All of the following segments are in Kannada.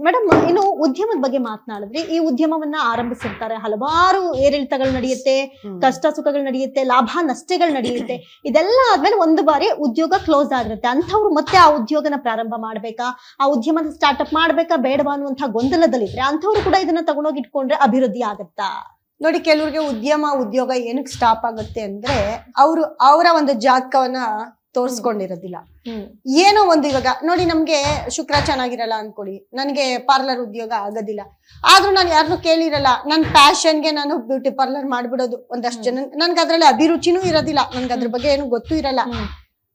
ಮೇಡಮ್, ಇನ್ನು ಉದ್ಯಮದ ಬಗ್ಗೆ ಮಾತನಾಡಿದ್ರೆ, ಈ ಉದ್ಯಮವನ್ನ ಆರಂಭಿಸಿರ್ತಾರೆ, ಹಲವಾರು ಏರಿಳಿತಗಳು ನಡೆಯುತ್ತೆ, ಕಷ್ಟ ಸುಖಗಳು ನಡೆಯುತ್ತೆ, ಲಾಭ ನಷ್ಟಗಳು ನಡೆಯುತ್ತೆ. ಇದೆಲ್ಲ ಆದ್ಮೇಲೆ ಒಂದು ಬಾರಿ ಉದ್ಯೋಗ ಕ್ಲೋಸ್ ಆಗಿರುತ್ತೆ. ಅಂಥವ್ರು ಮತ್ತೆ ಆ ಉದ್ಯೋಗನ ಪ್ರಾರಂಭ ಮಾಡ್ಬೇಕಾ, ಆ ಉದ್ಯಮನ ಸ್ಟಾರ್ಟ್ಅಪ್ ಮಾಡ್ಬೇಕಾ ಬೇಡವಾ ಅನ್ನುವಂಥ ಗೊಂದಲದಲ್ಲಿದ್ರೆ ಅಂಥವ್ರು ಕೂಡ ಇದನ್ನ ತಗೊಂಡೋಗಿ ಇಟ್ಕೊಂಡ್ರೆ ಅಭಿವೃದ್ಧಿ ಆಗತ್ತಾ? ನೋಡಿ, ಕೆಲವ್ರಿಗೆ ಉದ್ಯೋಗ ಏನಕ್ಕೆ ಸ್ಟಾಪ್ ಆಗುತ್ತೆ ಅಂದ್ರೆ ಅವರ ಒಂದು ಜಾತಕವನ್ನ ತೋರ್ಸ್ಕೊಂಡಿರೋದಿಲ್ಲ. ಏನೋ ಒಂದು, ಇವಾಗ ನೋಡಿ, ನಮ್ಗೆ ಶುಕ್ರ ಚೆನ್ನಾಗಿರಲ್ಲ ಅನ್ಕೊಡಿ, ನನ್ಗೆ ಪಾರ್ಲರ್ ಉದ್ಯೋಗ ಆಗೋದಿಲ್ಲ. ಆದ್ರೂ ನಾನು ಯಾರನ್ನೂ ಕೇಳಿರಲ್ಲ, ನನ್ನ ಪ್ಯಾಷನ್ಗೆ ನಾನು ಬ್ಯೂಟಿ ಪಾರ್ಲರ್ ಮಾಡ್ಬಿಡೋದು. ಒಂದಷ್ಟು ಜನ ನನ್ಗೆ ಅದ್ರಲ್ಲಿ ಅಭಿರುಚಿನೂ ಇರೋದಿಲ್ಲ, ನನ್ಗೆ ಅದ್ರ ಬಗ್ಗೆ ಏನು ಗೊತ್ತೂ ಇರಲ್ಲ.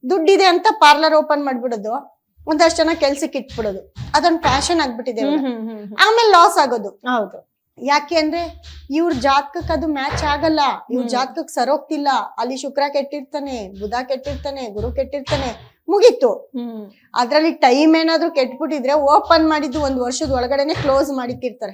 ದುಡ್ಡಿದೆ ಅಂತ ಪಾರ್ಲರ್ ಓಪನ್ ಮಾಡ್ಬಿಡೋದು, ಒಂದಷ್ಟು ಜನ ಕೆಲ್ಸಕ್ಕೆ ಇಟ್ಬಿಡೋದು, ಅದೊಂದು ಪ್ಯಾಷನ್ ಆಗ್ಬಿಟ್ಟಿದೆ. ಆಮೇಲೆ ಲಾಸ್ ಆಗೋದು. ಹೌದು. ಯಾಕೆ ಅಂದ್ರೆ ಇವ್ರ ಜಾತಕಕ್ಕೆ ಅದು ಮ್ಯಾಚ್ ಆಗಲ್ಲ, ಇವ್ರ ಜಾತಕಕ್ಕೆ ಸರೋಗ್ತಿಲ್ಲ. ಅಲ್ಲಿ ಶುಕ್ರ ಕೆಟ್ಟಿರ್ತಾನೆ, ಬುಧ ಕೆಟ್ಟಿರ್ತಾನೆ, ಗುರು ಕೆಟ್ಟಿರ್ತಾನೆ, ಮುಗೀತು. ಅದ್ರಲ್ಲಿ ಟೈಮ್ ಏನಾದ್ರು ಕೆಟ್ಬಿಟ್ಟಿದ್ರೆ ಓಪನ್ ಮಾಡಿದ್ದು 1 ವರ್ಷದ ಒಳಗಡೆನೆ ಕ್ಲೋಸ್ ಮಾಡಿಕ್ಕಿರ್ತಾರೆ.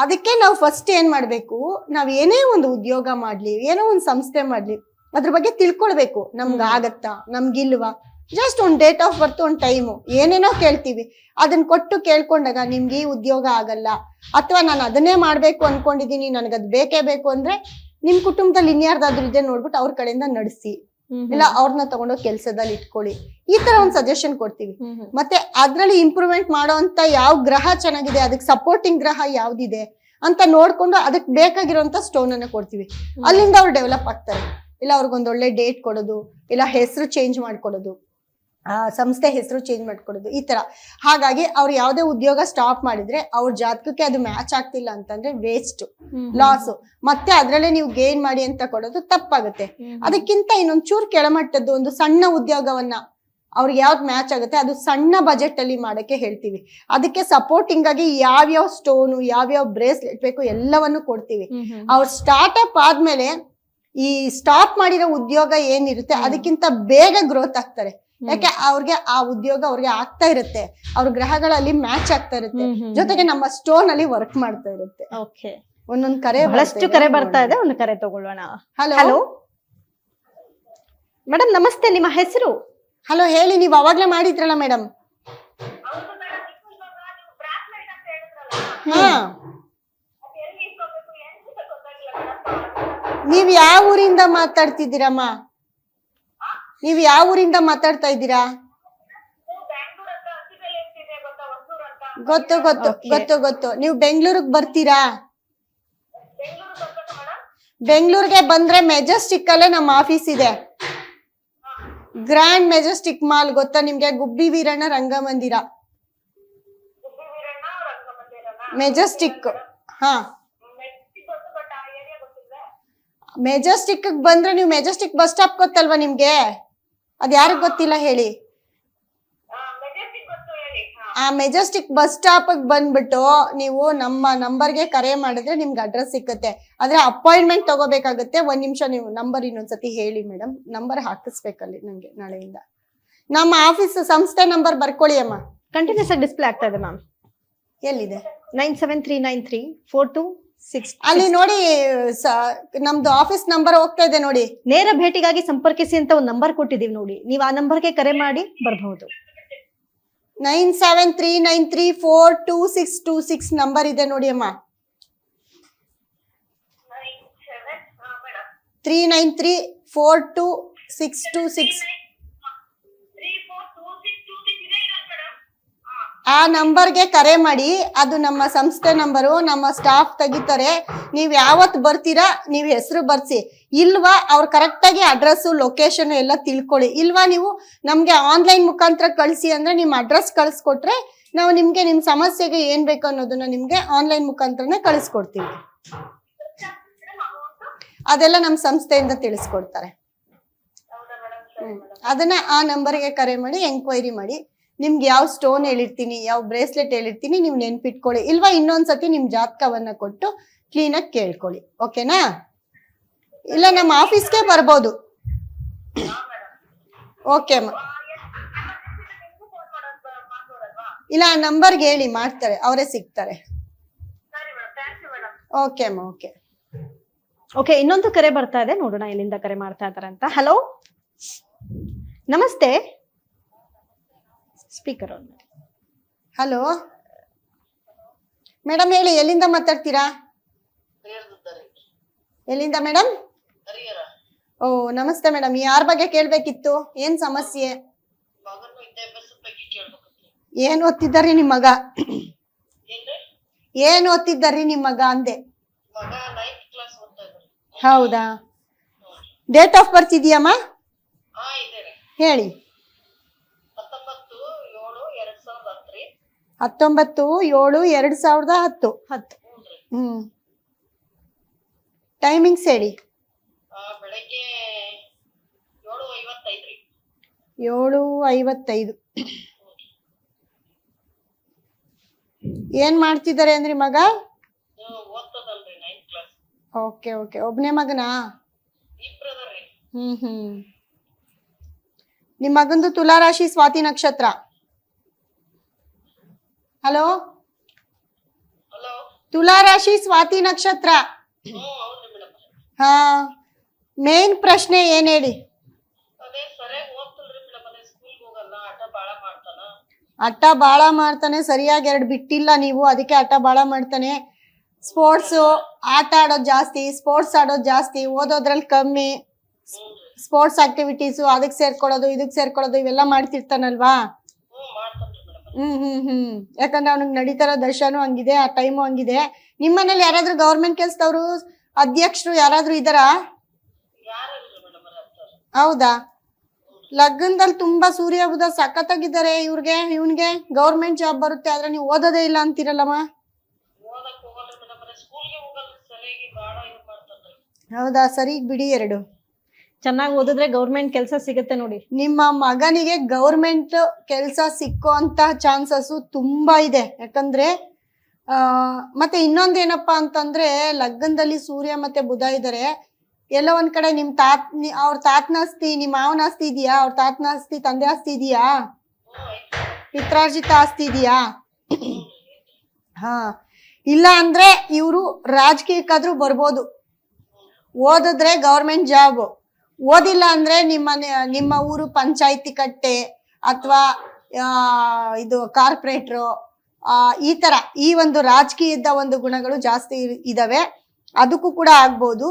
ಅದಕ್ಕೆ ನಾವು ಫಸ್ಟ್ ಏನ್ ಮಾಡ್ಬೇಕು, ನಾವ್ ಏನೇ ಒಂದು ಉದ್ಯೋಗ ಮಾಡ್ಲಿ, ಏನೋ ಒಂದು ಸಂಸ್ಥೆ ಮಾಡ್ಲಿ, ಅದ್ರ ಬಗ್ಗೆ ತಿಳ್ಕೊಳ್ಬೇಕು. ನಮ್ಗ ಆಗತ್ತಾ, ನಮ್ಗಿಲ್ವಾ, ಜಸ್ಟ್ ಒಂದು ಡೇಟ್ ಆಫ್ ಬರ್ತ್, ಒಂದು ಟೈಮು, ಏನೇನೋ ಕೇಳ್ತೀವಿ, ಅದನ್ನ ಕೊಟ್ಟು ಕೇಳ್ಕೊಂಡಾಗ ನಿಮ್ಗೆ ಈ ಉದ್ಯೋಗ ಆಗಲ್ಲ, ಅಥವಾ ನಾನು ಅದನ್ನೇ ಮಾಡ್ಬೇಕು ಅನ್ಕೊಂಡಿದೀನಿ, ನನಗದ್ ಬೇಕೇ ಬೇಕು ಅಂದ್ರೆ ನಿಮ್ ಕುಟುಂಬದಲ್ಲಿ ಇನ್ಯಾರ್ದಾದ್ರೂ ಇದೆ ನೋಡ್ಬಿಟ್ಟು ಅವ್ರ ಕಡೆಯಿಂದ ನಡೆಸಿ, ಇಲ್ಲ ಅವ್ರನ್ನ ತಗೊಂಡೋಗಿ ಕೆಲ್ಸದಲ್ಲಿ ಇಟ್ಕೊಳ್ಳಿ. ಈ ತರ ಒಂದು ಸಜೆಷನ್ ಕೊಡ್ತೀವಿ. ಮತ್ತೆ ಅದ್ರಲ್ಲಿ ಇಂಪ್ರೂವ್ಮೆಂಟ್ ಮಾಡೋ ಅಂತ ಯಾವ ಗ್ರಹ ಚೆನ್ನಾಗಿದೆ, ಅದಕ್ಕೆ ಸಪೋರ್ಟಿಂಗ್ ಗ್ರಹ ಯಾವ್ದಿದೆ ಅಂತ ನೋಡ್ಕೊಂಡು ಅದಕ್ಕೆ ಬೇಕಾಗಿರೋಂತ ಸ್ಟೋನ್ ಅನ್ನ ಕೊಡ್ತೀವಿ. ಅಲ್ಲಿಂದ ಅವ್ರು ಡೆವಲಪ್ ಆಗ್ತಾರೆ. ಇಲ್ಲ ಅವ್ರಿಗೊಂದು ಒಳ್ಳೆ ಡೇಟ್ ಕೊಡೋದು, ಇಲ್ಲ ಹೆಸರು ಚೇಂಜ್ ಮಾಡ್ಕೊಡೋದು, ಸಂಸ್ಥೆ ಹೆಸರು ಚೇಂಜ್ ಮಾಡ್ಕೊಡೋದು, ಈ ತರ. ಹಾಗಾಗಿ ಅವ್ರು ಯಾವ್ದೇ ಉದ್ಯೋಗ ಸ್ಟಾಪ್ ಮಾಡಿದ್ರೆ ಅವ್ರ ಜಾತಕಕ್ಕೆ ಅದು ಮ್ಯಾಚ್ ಆಗ್ತಿಲ್ಲ ಅಂತಂದ್ರೆ ವೇಸ್ಟ್, ಲಾಸ್. ಮತ್ತೆ ಅದ್ರಲ್ಲೇ ನೀವು ಗೇನ್ ಮಾಡಿ ಅಂತ ಕೊಡೋದು ತಪ್ಪಾಗುತ್ತೆ. ಅದಕ್ಕಿಂತ ಇನ್ನೊಂದ್ ಚೂರು ಕೆಳಮಟ್ಟದ್ದು ಒಂದು ಸಣ್ಣ ಉದ್ಯೋಗವನ್ನ ಅವ್ರಿಗೆ ಯಾವ್ದು ಮ್ಯಾಚ್ ಆಗುತ್ತೆ ಅದು ಸಣ್ಣ ಬಜೆಟ್ ಅಲ್ಲಿ ಮಾಡಕ್ಕೆ ಹೇಳ್ತೀವಿ. ಅದಕ್ಕೆ ಸಪೋರ್ಟಿಂಗ್ ಆಗಿ ಯಾವ್ಯಾವ ಸ್ಟೋನು, ಯಾವ್ಯಾವ ಬ್ರೇಸ್ಲೆಟ್ ಬೇಕು ಎಲ್ಲವನ್ನು ಕೊಡ್ತೀವಿ. ಅವ್ರ ಸ್ಟಾರ್ಟ್ಅಪ್ ಆದ್ಮೇಲೆ ಈ ಸ್ಟಾಪ್ ಮಾಡಿರೋ ಉದ್ಯೋಗ ಏನಿರುತ್ತೆ ಅದಕ್ಕಿಂತ ಬೇಗ ಗ್ರೋತ್ ಆಗ್ತಾರೆ. ಯಾಕೆ ಅವ್ರಿಗೆ ಆ ಉದ್ಯೋಗ ಅವ್ರಿಗೆ ಆಗ್ತಾ ಇರುತ್ತೆ, ಅವ್ರ ಗ್ರಹಗಳಲ್ಲಿ ಮ್ಯಾಚ್ ಆಗ್ತಾ ಇರುತ್ತೆ, ಜೊತೆಗೆ ನಮ್ಮ ಸ್ಟೋನ್ ಅಲ್ಲಿ ವರ್ಕ್ ಮಾಡ್ತಾ ಇರುತ್ತೆ. ಓಕೆ, ಒಂದೊಂದ್ ಕರೆ, ಬಹಳಷ್ಟು ಕರೆ ಬರ್ತಾ ಇದೆ, ಒಂದು ಕರೆ ತಗೊಳ್ಳೋಣ. ಹಲೋ ಮೇಡಮ್, ನಮಸ್ತೆ, ನಿಮ್ಮ ಹೆಸರು? ಹಲೋ, ಹೇಳಿ, ನೀವು ಅವಾಗ್ಲೇ ಮಾಡಿದ್ರಲ್ಲ ಮೇಡಮ್. ನೀವ್ ಯಾವ ಊರಿಂದ ಮಾತಾಡ್ತಿದ್ದೀರಮ್ಮ? ನೀವ್ ಯಾವ ಊರಿಂದ ಮಾತಾಡ್ತಾ ಇದ್ದೀರಾ? ಗೊತ್ತು ಗೊತ್ತು ಗೊತ್ತು ಗೊತ್ತು. ನೀವು ಬೆಂಗಳೂರಿಗೆ ಬರ್ತೀರಾ? ಬೆಂಗಳೂರಿಗೆ ಬಂದ್ರೆ ಮೆಜೆಸ್ಟಿಕ್ ಅಲ್ಲೇ ನಮ್ಮ ಆಫೀಸ್ ಇದೆ. ಗ್ರ್ಯಾಂಡ್ ಮೆಜೆಸ್ಟಿಕ್ ಮಾಲ್ ಗೊತ್ತಾ ನಿಮ್ಗೆ? ಗುಬ್ಬಿ ವೀರಣ್ಣ ರಂಗಮಂದಿರ, ಮೆಜೆಸ್ಟಿಕ್. ಹಾ, ಮೆಜೆಸ್ಟಿಕ್ ಬಂದ್ರೆ ನೀವು ಮೆಜೆಸ್ಟಿಕ್ ಬಸ್ ಸ್ಟಾಪ್ ಗೊತ್ತಲ್ವಾ ನಿಮ್ಗೆ? ಅದ್ ಯಾರಿಗ್ ಗೊತ್ತಿಲ್ಲ ಹೇಳಿ? ಆ ಮೆಜೆಸ್ಟಿಕ್ ಬಸ್ ಸ್ಟಾಪ್ ಬಂದ್ಬಿಟ್ಟು ನೀವು ನಮ್ಮ ನಂಬರ್ಗೆ ಕರೆ ಮಾಡಿದ್ರೆ ನಿಮ್ಗೆ ಅಡ್ರೆಸ್ ಸಿಕ್ಕುತ್ತೆ. ಆದ್ರೆ ಅಪಾಯಿಂಟ್ಮೆಂಟ್ ತಗೋಬೇಕಾಗುತ್ತೆ. 1 ನಿಮಿಷ, ನೀವು ನಂಬರ್ ಇನ್ನೊಂದ್ಸತಿ ಹೇಳಿ ಮೇಡಮ್. ನಂಬರ್ ಹಾಕಿಸ್ಬೇಕಲ್ಲಿ ನಂಗೆ ನಾಳೆಯಿಂದ. ನಮ್ಮ ಆಫೀಸ್ ಸಂಸ್ಥೆ ನಂಬರ್ ಬರ್ಕೊಳ್ಳಿ ಅಮ್ಮ. ಕಂಟಿನ್ಯೂಸ್ ಆಗಿ ಡಿಸ್ಪ್ಲೇ ಆಗ್ತಾ ಇದೆ ಮ್ಯಾಮ್. ಎಲ್ಲಿದೆ? 97393426. ಅಲ್ಲಿ ನೋಡಿ, ನಮ್ದು ಆಫೀಸ್ ನಂಬರ್ ಹೋಗ್ತಾ ಇದೆ ನೋಡಿ. ನೇರ ಭೇಟಿಗಾಗಿ ಸಂಪರ್ಕಿಸಿ ಅಂತ ಒಂದು ನಂಬರ್ ಕೊಟ್ಟಿದೀವಿ ನೋಡಿ, ನೀವು ಆ ನಂಬರ್ಗೆ ಕರೆ ಮಾಡಿ ಬರಬಹುದು. 9739342626 ನಂಬರ್ ಇದೆ ನೋಡಿ ಅಮ್ಮ. 393422626. ಆ ನಂಬರ್ಗೆ ಕರೆ ಮಾಡಿ. ಅದು ನಮ್ಮ ಸಂಸ್ಥೆ ನಂಬರು, ನಮ್ಮ ಸ್ಟಾಫ್ ತೆಗಿತಾರೆ. ನೀವ್ ಯಾವತ್ ಬರ್ತೀರಾ ನೀವ್ ಹೆಸರು ಬರ್ಸಿ. ಇಲ್ವಾ ಅವ್ರು ಕರೆಕ್ಟ್ ಆಗಿ ಅಡ್ರೆಸ್, ಲೊಕೇಶನ್ ಎಲ್ಲ ತಿಳ್ಕೊಳ್ಳಿ. ಇಲ್ವಾ ನೀವು ನಮ್ಗೆ ಆನ್ಲೈನ್ ಮುಖಾಂತರ ಕಳ್ಸಿ ಅಂದ್ರೆ ನಿಮ್ ಅಡ್ರೆಸ್ ಕಳ್ಸಿಕೊಟ್ರೆ ನಾವು ನಿಮ್ಗೆ ನಿಮ್ ಸಮಸ್ಯೆಗೆ ಏನ್ ಬೇಕು ಅನ್ನೋದನ್ನ ನಿಮ್ಗೆ ಆನ್ಲೈನ್ ಮುಖಾಂತರನೇ ಕಳಿಸ್ಕೊಡ್ತೀವಿ. ಅದೆಲ್ಲ ನಮ್ಮ ಸಂಸ್ಥೆಯಿಂದ ತಿಳಿಸ್ಕೊಡ್ತಾರೆ. ಅದನ್ನ ಆ ನಂಬರ್ಗೆ ಕರೆ ಮಾಡಿ ಎಂಕ್ವೈರಿ ಮಾಡಿ. ನಿಮ್ಗೆ ಯಾವ ಸ್ಟೋನ್ ಹೇಳಿರ್ತೀನಿ, ಯಾವ ಬ್ರೇಸ್ಲೆಟ್ ಹೇಳಿರ್ತೀನಿ, ನೀವು ನೆನ್ಪಿಟ್ಕೊಳ್ಳಿ. ಇಲ್ವಾ ಇನ್ನೊಂದ್ಸತಿ ನಿಮ್ ಜಾತಕವನ್ನ ಕೊಟ್ಟು ಕ್ಲೀನಾಗಿ ಕೇಳ್ಕೊಳ್ಳಿ. ಓಕೆನಾ? ಇಲ್ಲ ನಮ್ಮ ಆಫೀಸ್ಗೆ ಬರ್ಬೋದು. ಓಕೆ ಅಮ್ಮ. ಇಲ್ಲ ಆ ನಂಬರ್ಗೆ ಹೇಳಿ, ಮಾಡ್ತಾರೆ, ಅವರೇ ಸಿಗ್ತಾರೆ. ಓಕೆ ಅಮ್ಮ. ಓಕೆ ಓಕೆ, ಇನ್ನೊಂದು ಕರೆ ಬರ್ತಾ ಇದೆ, ನೋಡೋಣ ಎಲ್ಲಿಂದ ಕರೆ ಮಾಡ್ತಾ ಇದಾರೆ ಅಂತ. ಹಲೋ, ನಮಸ್ತೆ. ಸ್ಪೀಕರ್ ಆನ್ ಮಾಡಿ. ಹಲೋ ಮೇಡಮ್ ಹೇಳಿ, ಎಲ್ಲಿಂದ ಮಾತಾಡ್ತೀರಾ? ಎಲ್ಲಿಂದ ಮೇಡಮ್? ಓ ನಮಸ್ತೆ ಮೇಡಮ್, ಯಾರ ಬಗ್ಗೆ ಕೇಳ್ಬೇಕಿತ್ತು? ಏನ್ ಸಮಸ್ಯೆ? ಏನ್ ಓದ್ತಿದ್ದಾರಿ ನಿಮ್ ಮಗ? ಏನ್ ಓದ್ತಿದ್ದಾರಿ ನಿಮ್ ಮಗ ಅಂದೆ. ಹೌದಾ, ಡೇಟ್ ಆಫ್ ಬರ್ತ್ ಇದೆಯಮ್ಮ? ಹೇಳಿ. 19/7/2010. ಟೈಮಿಂಗ್ಸ್ ಹೇಳಿ. 7:55. ಏನ್ ಮಾಡ್ತಿದ್ದಾರೆ ಅಂದ್ರಿ ಮಗ? ಓಕೆ ಓಕೆ, ಒಬ್ನೇ ಮಗನಾ? ನಿಮ್ ಮಗಂದು ತುಲಾ ರಾಶಿ, ಸ್ವಾತಿ ನಕ್ಷತ್ರ. ಹಲೋ, ತುಲಾ ರಾಶಿ, ಸ್ವಾತಿ ನಕ್ಷತ್ರ. ಹಾ, ಮೇನ್ ಪ್ರಶ್ನೆ ಏನ್ ಹೇಳಿ? ಹಠ ಬಾಳ ಮಾಡ್ತಾನೆ, ಸರಿಯಾಗಿ 2 ಬಿಟ್ಟಿಲ್ಲ ನೀವು, ಅದಕ್ಕೆ ಹಠ ಬಾಳ ಮಾಡ್ತಾನೆ. ಸ್ಪೋರ್ಟ್ಸ್ ಆಟ ಆಡೋದು ಜಾಸ್ತಿ, ಸ್ಪೋರ್ಟ್ಸ್ ಆಡೋದು ಜಾಸ್ತಿ, ಓದೋದ್ರಲ್ಲಿ ಕಮ್ಮಿ. ಸ್ಪೋರ್ಟ್ಸ್ ಆಕ್ಟಿವಿಟೀಸು, ಅದಕ್ಕೆ ಸೇರ್ಕೊಳ್ಳೋದು ಇದಕ್ಕೆ ಸೇರ್ಕೊಳ್ಳೋದು ಇವೆಲ್ಲ ಮಾಡ್ತಿರ್ತಾನಲ್ವಾ? ಯಾಕಂದ್ರೆ ಅವ್ನಿಗೆ ನಡೀತಾರೋ ದಶಾನು ಹಂಗಿದೆ, ಆ ಟೈಮು ಹಂಗಿದೆ. ನಿಮ್ಮನೇಲಿ ಯಾರಾದ್ರೂ ಗೌರ್ಮೆಂಟ್ ಕೆಲ್ಸದವ್ರು, ಅಧ್ಯಕ್ಷರು ಯಾರಾದ್ರೂ ಇದಾರಾ? ಹೌದಾ? ಲಗ್ನದಲ್ಲಿ ತುಂಬಾ ಸೂರ್ಯ ಬುಧ ಸಖತ್ತಾಗಿದ್ದಾರೆ ಇವನ್ಗೆ ಗೌರ್ಮೆಂಟ್ ಜಾಬ್ ಬರುತ್ತೆ, ಆದ್ರೆ ನೀವು ಓದೋದೇ ಇಲ್ಲ ಅಂತೀರಲ್ಲಮ್ಮ? ಹೌದಾ, ಸರಿ ಬಿಡಿ. 2 ಚೆನ್ನಾಗಿ ಓದಿದ್ರೆ ಗೌರ್ಮೆಂಟ್ ಕೆಲಸ ಸಿಗುತ್ತೆ ನೋಡಿ. ನಿಮ್ಮ ಮಗನಿಗೆ ಗೌರ್ಮೆಂಟ್ ಕೆಲಸ ಸಿಕ್ಕೋ ಅಂತ ಚಾನ್ಸಸ್ ತುಂಬಾ ಇದೆ. ಯಾಕಂದ್ರೆ ಮತ್ತೆ ಇನ್ನೊಂದೇನಪ್ಪಾ ಅಂತಂದ್ರೆ, ಲಗ್ನದಲ್ಲಿ ಸೂರ್ಯ ಮತ್ತೆ ಬುಧ ಇದ್ದಾರೆ. ಎಲ್ಲೋ ಒಂದ್ ಕಡೆ ನಿಮ್ ಅವ್ರ ತಾತನ ಆಸ್ತಿ, ನಿಮ್ ಮಾವನ ಆಸ್ತಿ ಇದೆಯಾ? ಅವ್ರ ತಾತನ ಆಸ್ತಿ, ತಂದೆ ಆಸ್ತಿ ಇದೆಯಾ? ಪಿತ್ರಾರ್ಜಿತ ಆಸ್ತಿ ಇದೆಯಾ? ಹಾ, ಇಲ್ಲ ಅಂದ್ರೆ ಇವರು ರಾಜಕೀಯಕ್ಕಾದ್ರೂ ಬರ್ಬೋದು. ಓದಿದ್ರೆ ಗೌರ್ಮೆಂಟ್ ಜಾಬ್, ಓದಿಲ್ಲ ಅಂದ್ರೆ ನಿಮ್ಮ ಊರು ಪಂಚಾಯತಿ ಕಟ್ಟೆ ಅಥವಾ ಇದು ಕಾರ್ಪೊರೇಟ್ರು, ಈ ತರ ಈ ಒಂದು ರಾಜಕೀಯದ ಒಂದು ಗುಣಗಳು ಜಾಸ್ತಿ ಇದಾವೆ. ಅದಕ್ಕೂ ಕೂಡ ಆಗ್ಬೋದು.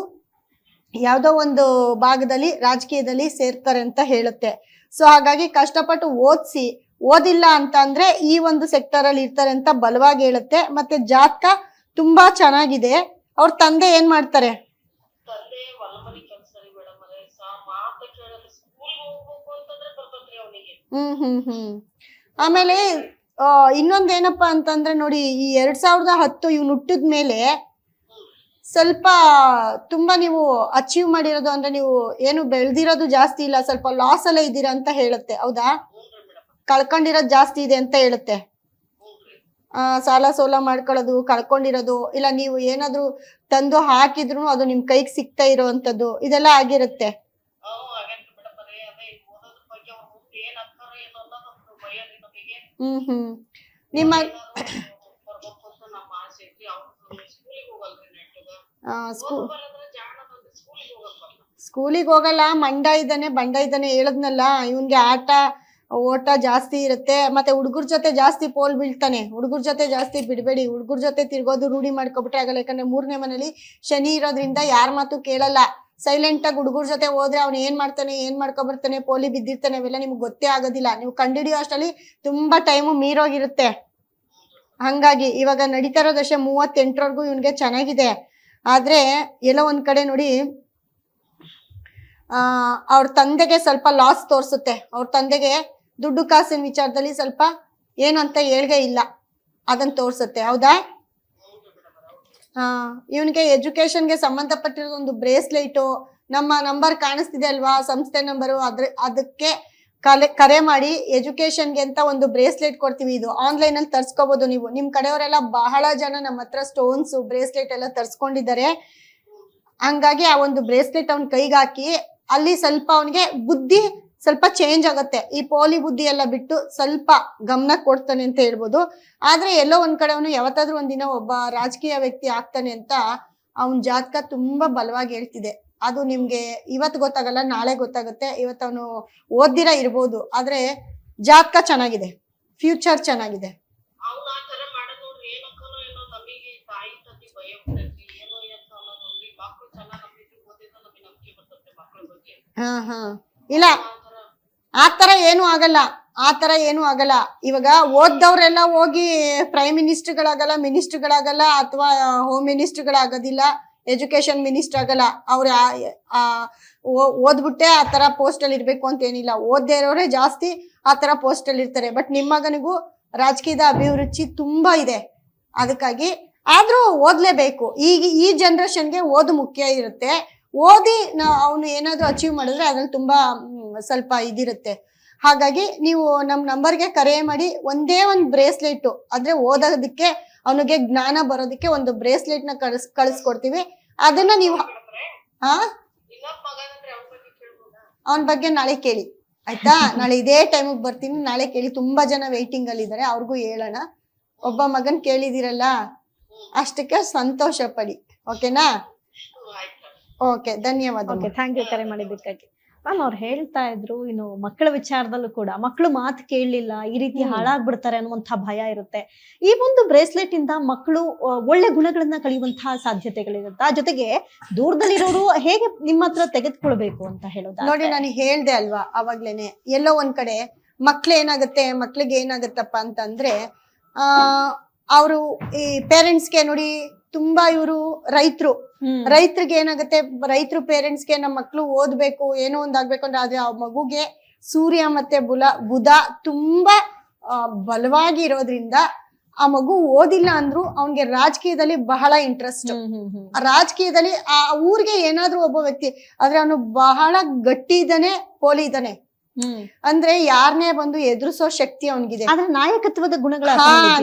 ಯಾವ್ದೋ ಒಂದು ಭಾಗದಲ್ಲಿ ರಾಜಕೀಯದಲ್ಲಿ ಸೇರ್ತಾರೆ ಅಂತ ಹೇಳುತ್ತೆ. ಸೊ ಹಾಗಾಗಿ ಕಷ್ಟಪಟ್ಟು ಓದಿಸಿ, ಓದಿಲ್ಲ ಅಂತ ಅಂದ್ರೆ ಈ ಒಂದು ಸೆಕ್ಟರ್ ಅಲ್ಲಿ ಇರ್ತಾರೆ ಅಂತ ಬಲವಾಗಿ ಹೇಳುತ್ತೆ. ಮತ್ತೆ ಜಾತಕ ತುಂಬಾ ಚೆನ್ನಾಗಿದೆ. ಅವ್ರ ತಂದೆ ಏನ್ ಮಾಡ್ತಾರೆ? ಆಮೇಲೆ ಇನ್ನೊಂದೇನಪ್ಪಾ ಅಂತಂದ್ರೆ ನೋಡಿ, ಈ 2010 ಇವ್ನು ಹುಟ್ಟಿದ್ಮೇಲೆ ಸ್ವಲ್ಪ ತುಂಬಾ ನೀವು ಅಚೀವ್ ಮಾಡಿರೋದು ಅಂದ್ರೆ, ನೀವು ಏನು ಬೆಳೆದಿರೋದು ಜಾಸ್ತಿ ಇಲ್ಲ, ಸ್ವಲ್ಪ ಲಾಸ್ ಅಲ್ಲೇ ಇದ್ದೀರಾ ಅಂತ ಹೇಳುತ್ತೆ. ಹೌದಾ? ಕಳ್ಕೊಂಡಿರೋದು ಜಾಸ್ತಿ ಇದೆ ಅಂತ ಹೇಳುತ್ತೆ. ಸಾಲ ಸೋಲ ಮಾಡ್ಕೊಳ್ಳೋದು, ಕಳ್ಕೊಂಡಿರೋದು, ಇಲ್ಲ ನೀವು ಏನಾದ್ರು ತಂದು ಹಾಕಿದ್ರು ಅದು ನಿಮ್ ಕೈಗೆ ಸಿಗ್ತಾ ಇರೋವಂಥದ್ದು, ಇದೆಲ್ಲ ಆಗಿರುತ್ತೆ. ನಿಮ್ಮ ಸ್ಕೂಲಿಗೆ ಹೋಗಲ್ಲ, ಬಂಡ ಇದ್ದಾನೆ ಹೇಳದ್ನಲ್ಲ. ಇವನ್ಗೆ ಆಟ ಓಟ ಜಾಸ್ತಿ ಇರುತ್ತೆ. ಮತ್ತೆ ಹುಡುಗರ ಜೊತೆ ಜಾಸ್ತಿ ಪೋಲ್ ಬೀಳ್ತಾನೆ. ಹುಡುಗರ ಜೊತೆ ಜಾಸ್ತಿ ಬಿಡಬೇಡಿ. ಹುಡುಗರ ಜೊತೆ ತಿರ್ಗೋದು ರೂಢಿ ಮಾಡ್ಕೊಬಿಟ್ರೆ ಆಗಲ್ಲ. ಯಾಕಂದ್ರೆ 3ನೇ ಮನೇಲಿ ಶನಿ ಇರೋದ್ರಿಂದ ಯಾರ ಮಾತು ಕೇಳಲ್ಲ. ಸೈಲೆಂಟ್ ಆಗಿ ಹುಡುಗರ ಜೊತೆ ಹೋದ್ರೆ ಅವ್ನು ಏನ್ ಮಾಡ್ತಾನೆ, ಏನ್ ಮಾಡ್ಕೊಬರ್ತಾನೆ, ಪೋಲಿ ಬಿದ್ದಿರ್ತಾನೆ, ಅವೆಲ್ಲ ನಿಮ್ಗೆ ಗೊತ್ತೇ ಆಗೋದಿಲ್ಲ. ನೀವು ಕಂಡಿಡಿಯೋ ಅಷ್ಟರಲ್ಲಿ ತುಂಬಾ ಟೈಮು ಮೀರೋಗಿರುತ್ತೆ. ಹಂಗಾಗಿ ಇವಾಗ ನಡೀತಾ ಇರೋ ದಶೆ 38ರವರೆಗೂ ಇವನ್ಗೆ ಚೆನ್ನಾಗಿದೆ. ಆದ್ರೆ ಎಲ್ಲೋ ಒಂದ್ ಕಡೆ ನೋಡಿ, ಅವ್ರ ತಂದೆಗೆ ಸ್ವಲ್ಪ ಲಾಸ್ ತೋರ್ಸುತ್ತೆ. ಅವ್ರ ತಂದೆಗೆ ದುಡ್ಡು ಕಾಸಿನ ವಿಚಾರದಲ್ಲಿ ಸ್ವಲ್ಪ ಏನು ಅಂತ ಹೇಳ್ಗೆ ಇಲ್ಲ, ಅದನ್ನ ತೋರ್ಸುತ್ತೆ. ಹೌದಾ? ಇವನ್ಗೆ ಎಜುಕೇಶನ್ಗೆ ಸಂಬಂಧಪಟ್ಟಿರೋ ಒಂದು ಬ್ರೇಸ್ಲೆಟು, ನಮ್ಮ ನಂಬರ್ ಕಾಣಿಸ್ತಿದೆ ಅಲ್ವಾ, ಸಂಸ್ಥೆ ನಂಬರು, ಅದಕ್ಕೆ ಕರೆ ಮಾಡಿ ಎಜುಕೇಶನ್ಗೆ ಅಂತ ಒಂದು ಬ್ರೇಸ್ಲೆಟ್ ಕೊಡ್ತೀವಿ. ಇದು ಆನ್ಲೈನ್ ಅಲ್ಲಿ ತರ್ಸ್ಕೋಬಹುದು ನೀವು. ನಿಮ್ ಕಡೆಯವರೆಲ್ಲ ಬಹಳ ಜನ ನಮ್ಮ ಹತ್ರ ಸ್ಟೋನ್ಸ್ ಬ್ರೇಸ್ಲೆಟ್ ಎಲ್ಲ ತರ್ಸ್ಕೊಂಡಿದ್ದಾರೆ. ಹಂಗಾಗಿ ಆ ಒಂದು ಬ್ರೇಸ್ಲೆಟ್ ಅವ್ನ ಕೈಗೆ ಹಾಕಿ, ಅಲ್ಲಿ ಸ್ವಲ್ಪ ಅವನಿಗೆ ಬುದ್ಧಿ ಸ್ವಲ್ಪ ಚೇಂಜ್ ಆಗುತ್ತೆ. ಈ ಪೋಲಿ ಬುದ್ಧಿ ಎಲ್ಲ ಬಿಟ್ಟು ಸ್ವಲ್ಪ ಗಮನ ಕೊಡ್ತಾನೆ ಅಂತ ಹೇಳ್ಬೋದು. ಆದ್ರೆ ಎಲ್ಲೋ ಒಂದ್ ಕಡೆ ಅವನು ಯಾವತ್ತಾದ್ರೂ ಒಂದಿನ ಒಬ್ಬ ರಾಜಕೀಯ ವ್ಯಕ್ತಿ ಆಗ್ತಾನೆ ಅಂತ ಅವನ ಜಾತಕ ತುಂಬಾ ಬಲವಾಗಿ ಹೇಳ್ತಿದೆ. ಅದು ನಿಮ್ಗೆ ಇವತ್ತು ಗೊತ್ತಾಗಲ್ಲ, ನಾಳೆ ಗೊತ್ತಾಗುತ್ತೆ. ಇವತ್ತು ಅವನು ಓದ್ದಿರ ಇರ್ಬೋದು, ಆದ್ರೆ ಜಾತಕ ಚೆನ್ನಾಗಿದೆ, ಫ್ಯೂಚರ್ ಚೆನ್ನಾಗಿದೆ. ಇಲ್ಲ ಆತರ ಏನು ಆಗಲ್ಲ, ಆತರ ಏನು ಆಗಲ್ಲ. ಇವಾಗ ಓದ್ದವ್ರೆಲ್ಲ ಹೋಗಿ ಪ್ರೈಮ್ ಮಿನಿಸ್ಟರ್ಗಳಾಗಲ್ಲ, ಮಿನಿಸ್ಟರ್ಗಳಾಗಲ್ಲ, ಅಥವಾ ಹೋಮ್ ಮಿನಿಸ್ಟರ್ಗಳಾಗೋದಿಲ್ಲ, ಎಜುಕೇಶನ್ ಮಿನಿಸ್ಟರ್ ಆಗಲ್ಲ. ಅವ್ರು ಓದ್ಬಿಟ್ಟೆ ಆ ತರ ಪೋಸ್ಟ್ ಅಲ್ಲಿ ಇರ್ಬೇಕು ಅಂತ ಏನಿಲ್ಲ. ಓದ್ದೇ ಇರೋರೇ ಜಾಸ್ತಿ ಆ ತರ ಪೋಸ್ಟ್ ಅಲ್ಲಿ ಇರ್ತಾರೆ. ಬಟ್ ನಿಮ್ಮ ಮಗನಿಗೂ ರಾಜಕೀಯದ ಅಭಿರುಚಿ ತುಂಬಾ ಇದೆ, ಅದಕ್ಕಾಗಿ ಆದ್ರೂ ಓದ್ಲೇಬೇಕು. ಈ ಜನರೇಷನ್ಗೆ ಓದು ಮುಖ್ಯ ಇರುತ್ತೆ. ಓದಿ ಅವನು ಏನಾದ್ರು ಅಚೀವ್ ಮಾಡಿದ್ರೆ ಅದ್ರಲ್ಲಿ ತುಂಬಾ ಸ್ವಲ್ಪ ಇದಿರುತ್ತೆ. ಹಾಗಾಗಿ ನೀವು ನಮ್ ನಂಬರ್ಗೆ ಕರೆ ಮಾಡಿ ಒಂದೇ ಒಂದು ಬ್ರೇಸ್ಲೆಟ್, ಅಂದ್ರೆ ಓದೋದಕ್ಕೆ ಅವನಿಗೆ ಜ್ಞಾನ ಬರೋದಕ್ಕೆ ಒಂದು ಬ್ರೇಸ್ಲೆಟ್ ನ ಕಳಿಸ್ಕೊಡ್ತೀವಿ. ಅದನ್ನ ನೀವು ಅವನ ಬಗ್ಗೆ ನಾಳೆ ಕೇಳಿ ಆಯ್ತಾ. ನಾಳೆ ಇದೇ ಟೈಮಿಗೆ ಬರ್ತೀನಿ, ನಾಳೆ ಕೇಳಿ. ತುಂಬಾ ಜನ ವೇಟಿಂಗ್ ಅಲ್ಲಿ ಇದಾರೆ, ಅವ್ರಿಗೂ ಹೇಳೋಣ. ಒಬ್ಬ ಮಗನ್ ಕೇಳಿದಿರಲ್ಲ, ಅಷ್ಟಕ್ಕೆ ಸಂತೋಷ ಪಡಿ. ಓಕೆನಾ? ಓಕೆ, ಧನ್ಯವಾದ. ಥ್ಯಾಂಕ್ ಯು ಕರೆ ಮಾಡಿದ್ದಕ್ಕಾಗಿ. ಮ್ಯಾಮ್ ಅವ್ರು ಹೇಳ್ತಾ ಇದ್ರು, ಇನ್ನು ಮಕ್ಕಳ ವಿಚಾರದಲ್ಲೂ ಕೂಡ ಮಕ್ಕಳು ಮಾತು ಕೇಳಲಿಲ್ಲ, ಈ ರೀತಿ ಹಾಳಾಗ್ಬಿಡ್ತಾರೆ ಅನ್ನುವಂತಹ ಭಯ ಇರುತ್ತೆ. ಈ ಒಂದು ಬ್ರೇಸ್ಲೆಟ್ ಇಂದ ಮಕ್ಕಳು ಒಳ್ಳೆ ಗುಣಗಳನ್ನ ಕಲಿಯುವಂತಹ ಸಾಧ್ಯತೆಗಳಿರುತ್ತೆ. ಆ ಜೊತೆಗೆ ದೂರದಲ್ಲಿರೋರು ಹೇಗೆ ನಿಮ್ಮ ಹತ್ರ ತೆಗೆದುಕೊಳ್ಬೇಕು ಅಂತ ಹೇಳೋದು ನೋಡಿ, ನಾನು ಹೇಳ್ದೆ ಅಲ್ವಾ ಅವಾಗ್ಲೇನೆ, ಎಲ್ಲೋ ಒಂದ್ ಕಡೆ ಮಕ್ಳಿಗೆ ಏನಾಗತ್ತಪ್ಪ ಅಂತಂದ್ರೆ, ಅವರು ಈ ಪೇರೆಂಟ್ಸ್ಗೆ ನೋಡಿ ತುಂಬಾ ಇವರು ರೈತರಿಗೆ ಏನಾಗುತ್ತೆ, ರೈತರು ಪೇರೆಂಟ್ಸ್ಗೆ ನಮ್ಮ ಮಕ್ಳು ಓದ್ಬೇಕು, ಏನೋ ಒಂದಾಗ್ಬೇಕು ಅಂದ್ರೆ, ಆದ್ರೆ ಆ ಮಗುಗೆ ಸೂರ್ಯ ಮತ್ತೆ ಬುಧ ತುಂಬಾ ಬಲವಾಗಿ ಇರೋದ್ರಿಂದ ಆ ಮಗು ಓದಿಲ್ಲ ಅಂದ್ರು ಅವನ್ಗೆ ರಾಜಕೀಯದಲ್ಲಿ ಬಹಳ ಇಂಟ್ರೆಸ್ಟ್. ರಾಜಕೀಯದಲ್ಲಿ ಆ ಊರಿಗೆ ಏನಾದ್ರೂ ಒಬ್ಬ ವ್ಯಕ್ತಿ ಆದ್ರೆ ಅವನು ಬಹಳ ಗಟ್ಟಿ ಇದ್ದಾನೆ, ಪೋಲಿ ಇದ್ದಾನೆ ಅಂದ್ರೆ ಯಾರನ್ನೇ ಬಂದು ಎದುರಿಸೋ ಶಕ್ತಿ ಅವನಿಗಿದೆ. ನಾಯಕತ್ವದ ಗುಣಗಳ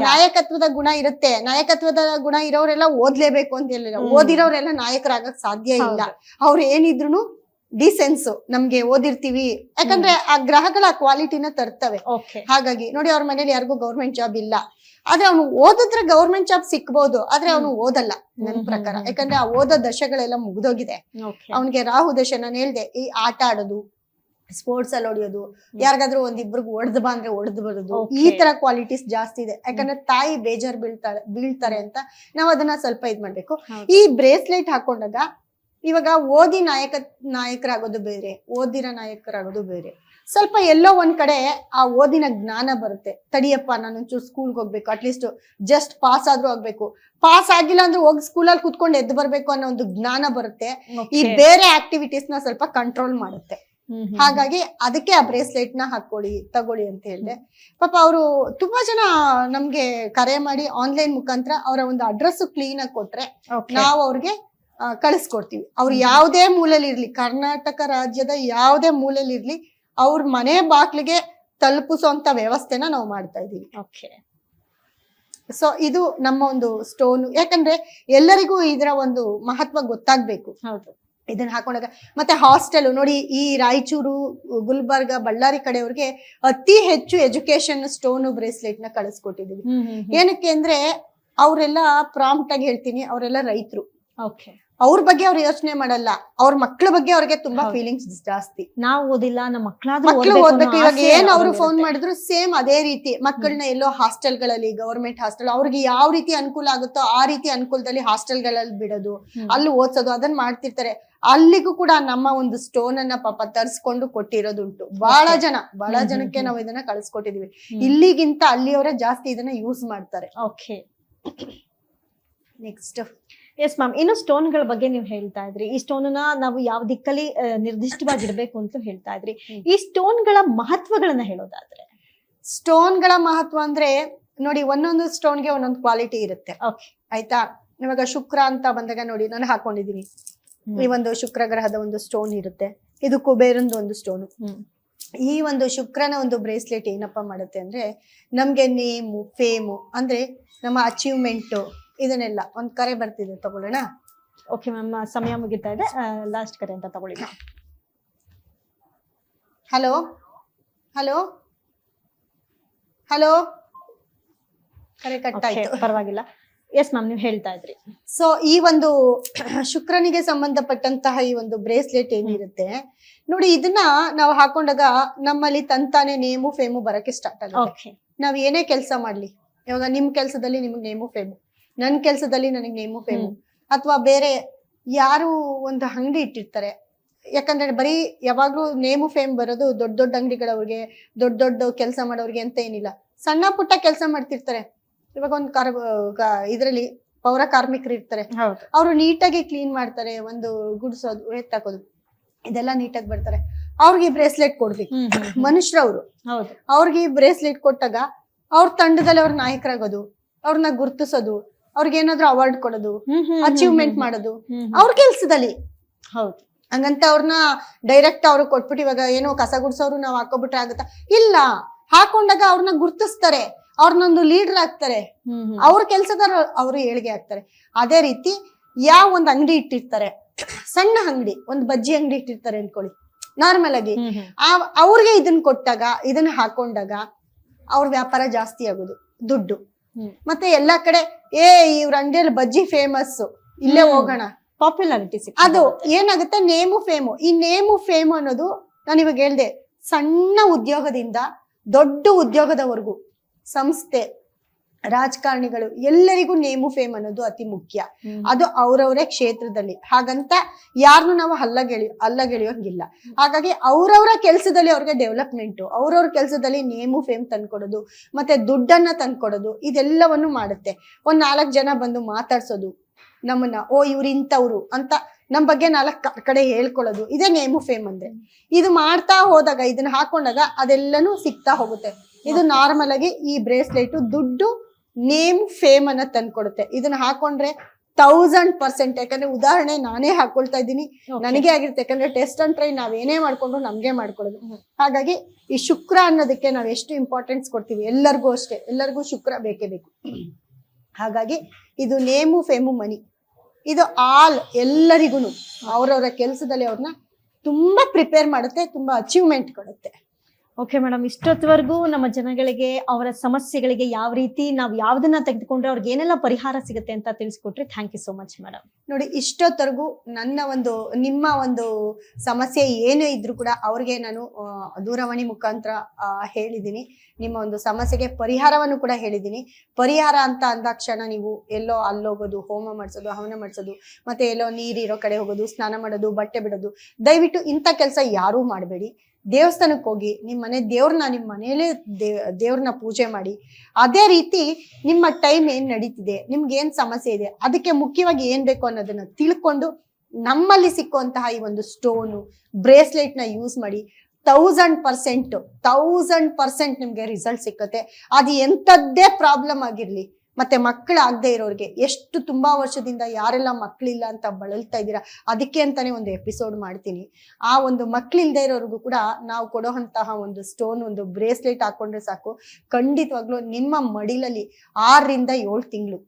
ನಾಯಕತ್ವದ ಗುಣ ಇರುತ್ತೆ. ನಾಯಕತ್ವದ ಗುಣ ಇರೋರೆಲ್ಲ ಓದ್ಲೇಬೇಕು ಅಂತ ಹೇಳಿಲ್ಲ. ಓದಿರೋರೆಲ್ಲ ನಾಯಕರಾಗಕ್ ಸಾಧ್ಯ ಇಲ್ಲ. ಅವ್ರು ಏನಿದ್ರು ಡಿಸೆನ್ಸ್, ನಮ್ಗೆ ಓದಿರ್ತೀವಿ, ಯಾಕಂದ್ರೆ ಆ ಗ್ರಹಗಳ ಕ್ವಾಲಿಟಿನ ತರ್ತವೆ. ಹಾಗಾಗಿ ನೋಡಿ, ಅವ್ರ ಮನೇಲಿ ಯಾರಿಗೂ ಗೌರ್ಮೆಂಟ್ ಜಾಬ್ ಇಲ್ಲ, ಆದ್ರೆ ಅವನು ಓದಿದ್ರೆ ಗೌರ್ಮೆಂಟ್ ಜಾಬ್ ಸಿಕ್ಬಹುದು, ಆದ್ರೆ ಅವನು ಓದಲ್ಲ ನನ್ ಪ್ರಕಾರ. ಯಾಕಂದ್ರೆ ಆ ಓದೋ ದಶೆಗಳೆಲ್ಲ ಮುಗ್ದೋಗಿದೆ. ಅವನ್ಗೆ ರಾಹು ದಶೆ, ನಾನು ಹೇಳ್ದೆ, ಈ ಆಟ ಆಡೋದು, ಸ್ಪೋರ್ಟ್ಸ್ ಅಲ್ಲಿ ಹೊಡಿಯೋದು, ಯಾರಿಗಾದ್ರೂ ಒಂದಿಬ್ರಿಗೆ ಹೊಡೆದ್ ಅಂದ್ರೆ ಹೊಡೆದು ಬರೋದು, ಈ ತರ ಕ್ವಾಲಿಟೀಸ್ ಜಾಸ್ತಿ ಇದೆ. ಯಾಕಂದ್ರೆ ತಾಯಿ ಬೇಜಾರ್ ಬೀಳ್ತಾರೆ ಅಂತ ನಾವ್ ಅದನ್ನ ಸ್ವಲ್ಪ ಇದ್ ಮಾಡ್ಬೇಕು. ಈ ಬ್ರೇಸ್ಲೆಟ್ ಹಾಕೊಂಡಾಗ ಇವಾಗ ಓದಿ ನಾಯಕರಾಗೋದು ಬೇರೆ, ಓದಿರೋ ನಾಯಕರಾಗೋದು ಬೇರೆ. ಸ್ವಲ್ಪ ಎಲ್ಲೋ ಒಂದ್ ಕಡೆ ಆ ಓದಿನ ಜ್ಞಾನ ಬರುತ್ತೆ. ತಡಿಯಪ್ಪ, ನಾನು ಒಂಚೂರು ಸ್ಕೂಲ್ಗೆ ಹೋಗ್ಬೇಕು, ಅಟ್ಲೀಸ್ಟ್ ಜಸ್ಟ್ ಪಾಸ್ ಆದ್ರೂ ಆಗ್ಬೇಕು. ಪಾಸ್ ಆಗಿಲ್ಲ ಅಂದ್ರೆ ಹೋಗಿ ಸ್ಕೂಲಲ್ಲಿ ಕುತ್ಕೊಂಡು ಎದ್ದು ಬರ್ಬೇಕು ಅನ್ನೋ ಒಂದು ಜ್ಞಾನ ಬರುತ್ತೆ. ಈ ಬೇರೆ ಆಕ್ಟಿವಿಟೀಸ್ ನ ಸ್ವಲ್ಪ ಕಂಟ್ರೋಲ್ ಮಾಡುತ್ತೆ. ಹಾಗಾಗಿ ಅದಕ್ಕೆ ಆ ಬ್ರೇಸ್ಲೆಟ್ ನ ತಗೊಳ್ಳಿ ಅಂತ ಹೇಳಿದೆ. ಪಾಪ ಅವರು ತುಂಬಾ ಜನ ನಮ್ಗೆ ಕರೆ ಮಾಡಿ ಆನ್ಲೈನ್ ಮುಖಾಂತರ ಅವರ ಒಂದು ಅಡ್ರೆಸ್ ಕ್ಲೀನ್ ಆಗಿ ಕೊಟ್ರೆ ನಾವು ಅವ್ರಿಗೆ ಕಳಿಸ್ಕೊಡ್ತೀವಿ. ಅವ್ರು ಯಾವುದೇ ಮೂಲೆಯಲ್ಲಿ ಇರ್ಲಿ, ಕರ್ನಾಟಕ ರಾಜ್ಯದ ಯಾವುದೇ ಮೂಲೆಯಲ್ಲಿ ಇರ್ಲಿ, ಅವ್ರ ಮನೆ ಬಾಗ್ಲಿಗೆ ತಲುಪಿಸುವಂತ ವ್ಯವಸ್ಥೆನ ನಾವು ಮಾಡ್ತಾ ಇದೀವಿ. ಸೊ ಇದು ನಮ್ಮ ಒಂದು ಸ್ಟೋನ್. ಯಾಕಂದ್ರೆ ಎಲ್ಲರಿಗೂ ಇದರ ಒಂದು ಮಹತ್ವ ಗೊತ್ತಾಗ್ಬೇಕು. ಇದನ್ನ ಹಾಕೊಂಡಾಗ ಮತ್ತೆ ಹಾಸ್ಟೆಲ್ ನೋಡಿ, ಈ ರಾಯಚೂರು, ಗುಲ್ಬರ್ಗ, ಬಳ್ಳಾರಿ ಕಡೆಯವ್ರಿಗೆ ಅತಿ ಹೆಚ್ಚು ಎಜುಕೇಶನ್ ಸ್ಟೋನ್ ಬ್ರೇಸ್ಲೆಟ್ ನ ಕಳಿಸ್ಕೊಟ್ಟಿದೀವಿ. ಏನಕ್ಕೆ ಅಂದ್ರೆ ಅವರೆಲ್ಲ ಪ್ರಾಂಪ್ಟ್ ಆಗಿ ಹೇಳ್ತೀನಿ, ಅವರೆಲ್ಲ ರೈತರು. ಅವ್ರ ಬಗ್ಗೆ ಅವ್ರು ಯೋಚನೆ ಮಾಡಲ್ಲ, ಅವ್ರ ಮಕ್ಳ ಬಗ್ಗೆ ಅವ್ರಿಗೆ ತುಂಬಾ ಫೀಲಿಂಗ್ಸ್ ಜಾಸ್ತಿ. ನಾವು ಓದಿಲ್ಲ, ನಮ್ಮ ಮಕ್ಳು ಓದ್ಬೇಕು. ಇವಾಗ ಏನ್ ಅವ್ರು ಫೋನ್ ಮಾಡಿದ್ರು ಸೇಮ್ ಅದೇ ರೀತಿ ಮಕ್ಕಳನ್ನ ಎಲ್ಲೋ ಹಾಸ್ಟೆಲ್ಗಳಲ್ಲಿ, ಗವರ್ಮೆಂಟ್ ಹಾಸ್ಟೆಲ್, ಅವ್ರಿಗೆ ಯಾವ ರೀತಿ ಅನುಕೂಲ ಆಗುತ್ತೋ ಆ ರೀತಿ ಅನುಕೂಲದಲ್ಲಿ ಹಾಸ್ಟೆಲ್ಗಳಲ್ಲಿ ಬಿಡೋದು, ಅಲ್ಲಿ ಓದ್ಸೋದು, ಅದನ್ನ ಮಾಡ್ತಿರ್ತಾರೆ. ಅಲ್ಲಿಗೂ ಕೂಡ ನಮ್ಮ ಒಂದು ಸ್ಟೋನ್ ಅನ್ನ ಪಾಪ ತರ್ಸ್ಕೊಂಡು ಕೊಟ್ಟಿರೋದುಂಟು. ಬಹಳ ಜನಕ್ಕೆ ನಾವು ಇದನ್ನ ಕಳಿಸ್ಕೊಟ್ಟಿದೀವಿ. ಇಲ್ಲಿಗಿಂತ ಅಲ್ಲಿಯವರೇ ಜಾಸ್ತಿ ಇದನ್ನ ಯೂಸ್ ಮಾಡ್ತಾರೆ. ನೆಕ್ಸ್ಟ್ ಎಸ್ ಮ್ಯಾಮ್, ಇನ್ನು ಸ್ಟೋನ್ ಗಳ ಬಗ್ಗೆ ನೀವು ಹೇಳ್ತಾ ಇದ್ರಿ. ಈ ಸ್ಟೋನ್ ನ ನಾವು ಯಾವ ದಿಕ್ಕಲ್ಲಿ ನಿರ್ದಿಷ್ಟವಾಗಿ ಇಡಬೇಕು ಅಂತ ಹೇಳ್ತಾ ಇದ್ರಿ. ಈ ಸ್ಟೋನ್ ಗಳ ಮಹತ್ವಗಳನ್ನ ಹೇಳೋದಾದ್ರೆ, ಸ್ಟೋನ್ ಗಳ ಮಹತ್ವ ಅಂದ್ರೆ ನೋಡಿ, ಒಂದೊಂದು ಸ್ಟೋನ್ಗೆ ಒಂದೊಂದು ಕ್ವಾಲಿಟಿ ಇರುತ್ತೆ. ಆಯ್ತಾ? ಇವಾಗ ಶುಕ್ರ ಅಂತ ಬಂದಾಗ ನೋಡಿ, ನಾನು ಹಾಕೊಂಡಿದೀನಿ. ಈ ಒಂದು ಶುಕ್ರ ಗ್ರಹದ ಒಂದು ಸ್ಟೋನ್ ಇರುತ್ತೆ. ಇದು ಕುಬೇರಂದು ಒಂದು ಸ್ಟೋನು. ಈ ಒಂದು ಶುಕ್ರನ ಒಂದು ಬ್ರೇಸ್ಲೆಟ್ ಏನಪ್ಪಾ ಮಾಡುತ್ತೆ ಅಂದ್ರೆ, ನಮ್ಗೆ ನೇಮು, ಫೇಮು, ಅಂದ್ರೆ ನಮ್ಮ ಅಚೀವ್ಮೆಂಟ್, ಇದನ್ನೆಲ್ಲ. ಒಂದ್ ಕರೆ ಬರ್ತಿದೆ, ತಗೊಳ್ಳೋಣ. ಓಕೆ ಮ್ಯಾಮ್, ಸಮಯ ಮುಗಿತಾ ಇದೆ, ಲಾಸ್ಟ್ ಕರೆ ಅಂತ ತಗೊಳ್ಳಿ. ಹಲೋ ಹಲೋ ಹಲೋ, ಕರೆ ಕಟ್ ಆಯ್ತು, ಪರವಾಗಿಲ್ಲ. ಎಸ್ ಮ್ಯಾಮ್, ನೀವು ಹೇಳ್ತಾ ಇದ್ರಿ. ಸೊ ಈ ಒಂದು ಶುಕ್ರನಿಗೆ ಸಂಬಂಧಪಟ್ಟಂತಹ ಈ ಒಂದು ಬ್ರೇಸ್ಲೆಟ್ ಏನಿರುತ್ತೆ ನೋಡಿ, ಇದನ್ನ ನಾವು ಹಾಕೊಂಡಾಗ ನಮ್ಮಲ್ಲಿ ತಂತಾನೆ ನೇಮು, ಫೇಮು ಬರಕ್ಕೆ ಸ್ಟಾರ್ಟ್ ಆಗುತ್ತೆ. ನಾವ್ ಏನೇ ಕೆಲಸ ಮಾಡ್ಲಿ, ಇವಾಗ ನಿಮ್ ಕೆಲ್ಸದಲ್ಲಿ ನಿಮ್ಗೆ ನೇಮು, ಫೇಮು, ನನ್ ಕೆಲ್ಸದಲ್ಲಿ ನನಗೆ ನೇಮು, ಫೇಮು, ಅಥವಾ ಬೇರೆ ಯಾರು ಒಂದು ಅಂಗಡಿ ಇಟ್ಟಿರ್ತಾರೆ, ಯಾಕಂದ್ರೆ ಬರೀ ಯಾವಾಗ್ಲೂ ನೇಮು ಫೇಮ್ ಬರೋದು ದೊಡ್ಡ ದೊಡ್ಡ ಅಂಗಡಿಗಳವ್ರಿಗೆ, ದೊಡ್ಡ ದೊಡ್ಡ ಕೆಲಸ ಮಾಡೋರ್ಗೆ ಅಂತ ಏನಿಲ್ಲ. ಸಣ್ಣ ಪುಟ್ಟ ಕೆಲಸ ಮಾಡ್ತಿರ್ತಾರೆ. ಇವಾಗ ಒಂದು ಇದ್ರಲ್ಲಿ ಪೌರ ಕಾರ್ಮಿಕರು ಇರ್ತಾರೆ, ಅವರು ನೀಟಾಗಿ ಕ್ಲೀನ್ ಮಾಡ್ತಾರೆ, ಒಂದು ಗುಡ್ಸೋದು, ಎತ್ತಾಕೋದು, ಇದೆಲ್ಲ ನೀಟಾಗಿ ಬರ್ತಾರೆ. ಅವ್ರಿಗೆ ಬ್ರೇಸ್ಲೆಟ್ ಕೊಡ್ಬೇಕು. ಮನುಷ್ಯರವ್ರು ಅವ್ರಿಗೆ ಬ್ರೇಸ್ಲೆಟ್ ಕೊಟ್ಟಾಗ ಅವ್ರ ತಂಡದಲ್ಲಿ ಅವ್ರ ನಾಯಕರಾಗೋದು, ಅವ್ರನ್ನ ಗುರ್ತಿಸೋದು, ಅವ್ರಿಗೆ ಏನಾದ್ರು ಅವಾರ್ಡ್ ಕೊಡೋದು, ಅಚೀವ್ಮೆಂಟ್ ಮಾಡೋದು ಅವ್ರ ಕೆಲ್ಸದಲ್ಲಿ. ಹೌದು. ಹಂಗಂತ ಅವ್ರನ್ನ ಡೈರೆಕ್ಟ್ ಅವ್ರಿಗೆ ಕೊಟ್ಬಿಟ್ಟು ಇವಾಗ ಏನೋ ಕಸ ಗುಡ್ಸೋರು ನಾವ್ ಹಾಕೋಬಿಟ್ರೆ ಆಗುತ್ತಾ? ಇಲ್ಲ, ಹಾಕೊಂಡಾಗ ಅವ್ರನ್ನ ಗುರ್ತಿಸ್ತಾರೆ, ಅವ್ರನ್ನೊಂದು ಲೀಡರ್ ಆಗ್ತಾರೆ, ಅವ್ರ ಕೆಲ್ಸದಾರ ಅವ್ರು ಏಳಿಗೆ ಆಗ್ತಾರೆ. ಅದೇ ರೀತಿ ಯಾವ ಒಂದ್ ಅಂಗಡಿ ಇಟ್ಟಿರ್ತಾರೆ, ಸಣ್ಣ ಅಂಗಡಿ, ಒಂದ್ ಬಜ್ಜಿ ಅಂಗಡಿ ಇಟ್ಟಿರ್ತಾರೆ ಅನ್ಕೊಳ್ಳಿ, ನಾರ್ಮಲ್ ಆಗಿ ಅವ್ರಿಗೆ ಇದನ್ನ ಕೊಟ್ಟಾಗ, ಇದನ್ನ ಹಾಕೊಂಡಾಗ ಅವ್ರ ವ್ಯಾಪಾರ ಜಾಸ್ತಿ ಆಗೋದು, ದುಡ್ಡು. ಮತ್ತೆ ಎಲ್ಲಾ ಕಡೆ ಇವ್ರ ಅಂಗಡಿಯಲ್ಲಿ ಬಜ್ಜಿ ಫೇಮಸ್, ಇಲ್ಲೇ ಹೋಗೋಣ, ಪಾಪ್ಯುಲಾರಿಟಿ. ಅದು ಏನಾಗುತ್ತೆ, ನೇಮು ಫೇಮು. ಈ ನೇಮು ಫೇಮು ಅನ್ನೋದು ನಾನು ಇವಾಗ ಹೇಳ್ದೆ, ಸಣ್ಣ ಉದ್ಯೋಗದಿಂದ ದೊಡ್ಡ ಉದ್ಯೋಗದವರೆಗೂ, ಸಂಸ್ಥೆ, ರಾಜಕಾರಣಿಗಳು, ಎಲ್ಲರಿಗೂ ನೇಮು ಫೇಮ್ ಅನ್ನೋದು ಅತಿ ಮುಖ್ಯ. ಅದು ಅವ್ರವ್ರೇ ಕ್ಷೇತ್ರದಲ್ಲಿ. ಹಾಗಂತ ಯಾರನ್ನು ನಾವು ಅಲ್ಲಗೆಳೆಯೋಂಗಿಲ್ಲ. ಹಾಗಾಗಿ ಅವ್ರವ್ರ ಕೆಲ್ಸದಲ್ಲಿ ಅವ್ರಿಗೆ ಡೆವಲಪ್ಮೆಂಟ್, ಅವ್ರವ್ರ ಕೆಲ್ಸದಲ್ಲಿ ನೇಮು ಫೇಮ್ ತಂದ್ಕೊಡೋದು, ಮತ್ತೆ ದುಡ್ಡನ್ನ ತಂದ್ಕೊಡೋದು, ಇದೆಲ್ಲವನ್ನು ಮಾಡುತ್ತೆ. ಒಂದ್ 4 ಜನ ಬಂದು ಮಾತಾಡ್ಸೋದು ನಮ್ಮನ್ನ, ಇವ್ರು ಇಂಥವ್ರು ಅಂತ ನಮ್ ಬಗ್ಗೆ 4 ಕಡೆ ಹೇಳ್ಕೊಳ್ಳೋದು, ಇದೇ ನೇಮು ಫೇಮ್ ಅಂದ್ರೆ. ಇದು ಮಾಡ್ತಾ ಹೋದಾಗ, ಇದನ್ನ ಹಾಕೊಂಡಾಗ ಅದೆಲ್ಲನೂ ಸಿಗ್ತಾ ಹೋಗುತ್ತೆ. ಇದು ನಾರ್ಮಲ್ ಆಗಿ ಈ ಬ್ರೇಸ್ಲೆಟ್ ದುಡ್ಡು, ನೇಮ್ ಫೇಮ್ ಅನ್ನ ತಂದ್ಕೊಡುತ್ತೆ. ಇದನ್ನ ಹಾಕೊಂಡ್ರೆ 1000%, ಯಾಕಂದ್ರೆ ಉದಾಹರಣೆ ನಾನೇ ಹಾಕೊಳ್ತಾ ಇದ್ದೀನಿ, ನನಗೆ ಆಗಿರುತ್ತೆ. ಯಾಕಂದ್ರೆ ಟೆಸ್ಟ್ ಅಂಡ್ ಟ್ರೈ ನಾವೇನೇ ಮಾಡ್ಕೊಂಡು ನಮ್ಗೆ ಮಾಡ್ಕೊಳ್ಳೋದು. ಹಾಗಾಗಿ ಈ ಶುಕ್ರ ಅನ್ನೋದಕ್ಕೆ ನಾವ್ ಎಷ್ಟು ಇಂಪಾರ್ಟೆನ್ಸ್ ಕೊಡ್ತೀವಿ, ಎಲ್ಲರಿಗೂ ಅಷ್ಟೇ, ಎಲ್ಲರಿಗೂ ಶುಕ್ರ ಬೇಕೇ ಬೇಕು. ಹಾಗಾಗಿ ಇದು ನೇಮು ಫೇಮು ಮನಿ, ಇದು ಎಲ್ಲರಿಗೂ ಅವ್ರವ್ರ ಕೆಲಸದಲ್ಲಿ ಅವ್ರನ್ನ ತುಂಬಾ ಪ್ರಿಪೇರ್ ಮಾಡುತ್ತೆ, ತುಂಬಾ ಅಚೀವ್ಮೆಂಟ್ ಕೊಡುತ್ತೆ. ಓಕೆ ಮೇಡಮ್, ಇಷ್ಟೊತ್ತವರೆಗೂ ನಮ್ಮ ಜನಗಳಿಗೆ ಅವರ ಸಮಸ್ಯೆಗಳಿಗೆ ಯಾವ ರೀತಿ ನಾವು ಯಾವ್ದನ್ನ ತೆಗೆದುಕೊಂಡ್ರೆ ಅವ್ರಿಗೆ ಏನೆಲ್ಲ ಪರಿಹಾರ ಸಿಗುತ್ತೆ ಅಂತ ತಿಳಿಸ್ಕೊಟ್ರಿ. Thank you so much madam. ನೋಡಿ, ಇಷ್ಟೊತ್ತವರೆಗೂ ನಿಮ್ಮ ಒಂದು ಸಮಸ್ಯೆ ಏನೇ ಇದ್ರು ಕೂಡ ಅವ್ರಿಗೆ ನಾನು ದೂರವಾಣಿ ಮುಖಾಂತರ ಹೇಳಿದ್ದೀನಿ. ನಿಮ್ಮ ಒಂದು ಸಮಸ್ಯೆಗೆ ಪರಿಹಾರವನ್ನು ಕೂಡ ಹೇಳಿದ್ದೀನಿ. ಪರಿಹಾರ ಅಂತ ಅಂದಾಕ್ಷಣ ನೀವು ಎಲ್ಲೋ ಅಲ್ಲೋಗೋದು, ಹೋಮ ಮಾಡಿಸೋದು, ಹವನ ಮಾಡಿಸೋದು, ಮತ್ತೆ ಎಲ್ಲೋ ನೀರಿರೋ ಕಡೆ ಹೋಗೋದು, ಸ್ನಾನ ಮಾಡೋದು, ಬಟ್ಟೆ ಬಿಡೋದು, ದಯವಿಟ್ಟು ಇಂಥ ಕೆಲಸ ಯಾರೂ ಮಾಡಬೇಡಿ. ದೇವಸ್ಥಾನಕ್ಕೆ ಹೋಗಿ ನಿಮ್ಮ ಮನೆಯಲ್ಲೇ ದೇವ್ರನ್ನ ಪೂಜೆ ಮಾಡಿ. ಅದೇ ರೀತಿ ನಿಮ್ಮ ಟೈಮ್ ಏನ್ ನಡೀತಿದೆ, ನಿಮ್ಗೆ ಏನ್ ಸಮಸ್ಯೆ ಇದೆ, ಅದಕ್ಕೆ ಮುಖ್ಯವಾಗಿ ಏನ್ ಬೇಕು ಅನ್ನೋದನ್ನ ತಿಳ್ಕೊಂಡು ನಮ್ಮಲ್ಲಿ ಸಿಕ್ಕುವಂತಹ ಈ ಒಂದು ಸ್ಟೋನು, ಬ್ರೇಸ್ಲೆಟ್ ನ ಯೂಸ್ ಮಾಡಿ 1000% ನಿಮ್ಗೆ ರಿಸಲ್ಟ್ ಸಿಕ್ಕತ್ತೆ. ಅದು ಎಂಥದ್ದೇ ಪ್ರಾಬ್ಲಮ್ ಆಗಿರ್ಲಿ. ಮತ್ತೆ ಮಕ್ಕಳಾಗದೆ ಇರೋರಿಗೆ, ಎಷ್ಟು ತುಂಬಾ ವರ್ಷದಿಂದ ಯಾರೆಲ್ಲ ಮಕ್ಕಳಿಲ್ಲ ಅಂತ ಬಳಲ್ತಾ ಇದ್ದೀರಾ, ಅದಕ್ಕೆ ಅಂತಾನೆ ಒಂದು ಎಪಿಸೋಡ್ ಮಾಡ್ತೀನಿ. ಆ ಒಂದು ಮಕ್ಕಳಿಲ್ದೇ ಇರೋರ್ಗು ಕೂಡ ನಾವು ಕೊಡುವಂತಹ ಒಂದು ಸ್ಟೋನ್, ಒಂದು ಬ್ರೇಸ್ಲೆಟ್ ಹಾಕೊಂಡ್ರೆ ಸಾಕು, ಖಂಡಿತವಾಗ್ಲೂ ನಿಮ್ಮ ಮಡಿಲಲ್ಲಿ 6 ರಿಂದ 7 ತಿಂಗಳು